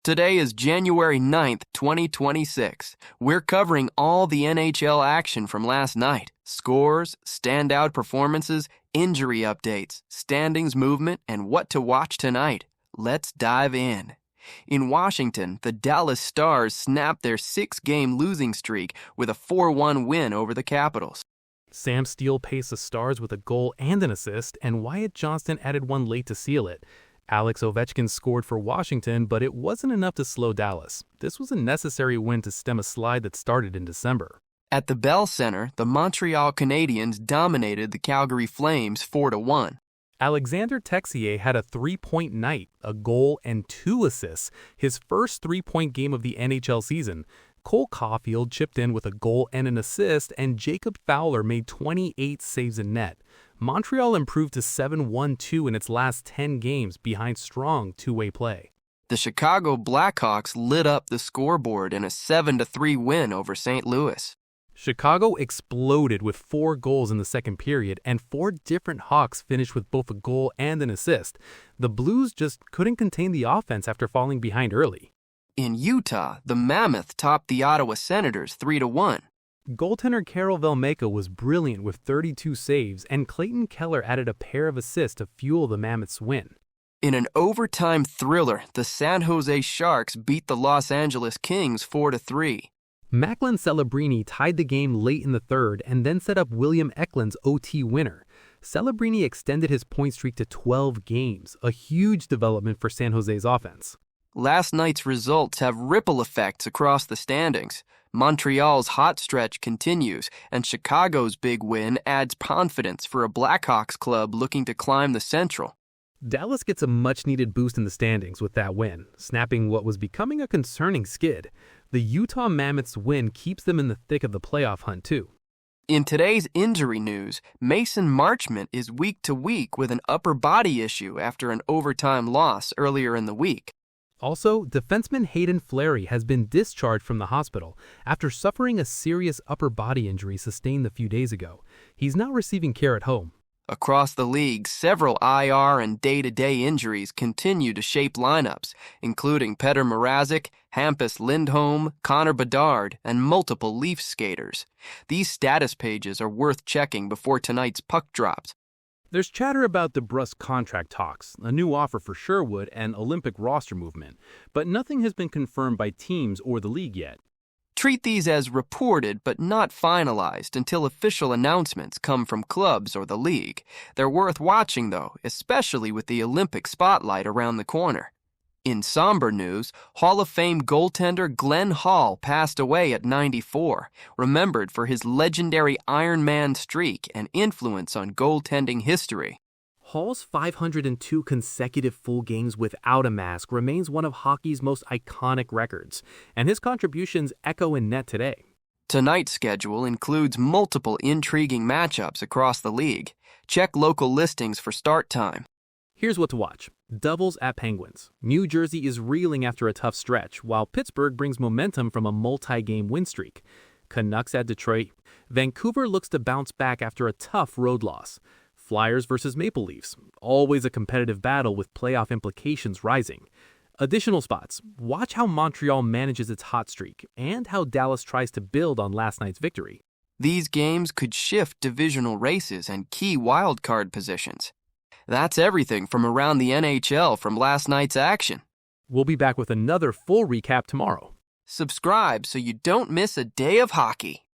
Today is January 9th, 2026. We're covering all the NHL action from last night. Scores, standout performances, injury updates, standings movement, and what to watch tonight. Let's dive in. In Washington, the Dallas Stars snapped their 6-game losing streak with a 4-1 win over the Capitals. Sam Steele paced the Stars with a goal and an assist, and Wyatt Johnston added one late to seal it. Alex Ovechkin scored for Washington, but it wasn't enough to slow Dallas. This was a necessary win to stem a slide that started in December. At the Bell Center, the Montreal Canadiens dominated the Calgary Flames 4-1. Alexander Texier had a 3-point night, a goal and 2 assists, his first 3-point game of the NHL season. Cole Caulfield chipped in with a goal and an assist, and Jacob Fowler made 28 saves in net. Montreal improved to 7-1-2 in its last 10 games behind strong two-way play. The Chicago Blackhawks lit up the scoreboard in a 7-3 win over St. Louis. Chicago exploded with 4 goals in the second period, and 4 different Hawks finished with both a goal and an assist. The Blues just couldn't contain the offense after falling behind early. In Utah, the Mammoth topped the Ottawa Senators 3-1. Goaltender Karel Velmeka was brilliant with 32 saves, and Clayton Keller added a pair of assists to fuel the Mammoths' win. In an overtime thriller, the San Jose Sharks beat the Los Angeles Kings 4-3. Macklin Celebrini tied the game late in the third and then set up William Eklund's OT winner. Celebrini extended his point streak to 12 games, a huge development for San Jose's offense. Last night's results have ripple effects across the standings. Montreal's hot stretch continues, and Chicago's big win adds confidence for a Blackhawks club looking to climb the Central. Dallas gets a much-needed boost in the standings with that win, snapping what was becoming a concerning skid. The Utah Mammoths' win keeps them in the thick of the playoff hunt, too. In today's injury news, Mason Marchment is week to week with an upper body issue after an overtime loss earlier in the week. Also, defenseman Hayden Fleury has been discharged from the hospital after suffering a serious upper body injury sustained a few days ago. He's now receiving care at home. Across the league, several IR and day-to-day injuries continue to shape lineups, including Petr Mrazek, Hampus Lindholm, Connor Bedard, and multiple Leafs skaters. These status pages are worth checking before tonight's puck drops. There's chatter about DeBrusk's contract talks, a new offer for Sherwood, and Olympic roster movement, but nothing has been confirmed by teams or the league yet. Treat these as reported but not finalized until official announcements come from clubs or the league. They're worth watching, though, especially with the Olympic spotlight around the corner. In somber news, Hall of Fame goaltender Glenn Hall passed away at 94, remembered for his legendary Iron Man streak and influence on goaltending history. Hall's 502 consecutive full games without a mask remains one of hockey's most iconic records, and his contributions echo in net today. Tonight's schedule includes multiple intriguing matchups across the league. Check local listings for start time. Here's what to watch. Devils at Penguins. New Jersey is reeling after a tough stretch, while Pittsburgh brings momentum from a multi-game win streak. Canucks at Detroit. Vancouver looks to bounce back after a tough road loss. Flyers versus Maple Leafs. Always a competitive battle with playoff implications rising. Additional spots. Watch how Montreal manages its hot streak and how Dallas tries to build on last night's victory. These games could shift divisional races and key wildcard positions. That's everything from around the NHL from last night's action. We'll be back with another full recap tomorrow. Subscribe so you don't miss a day of hockey.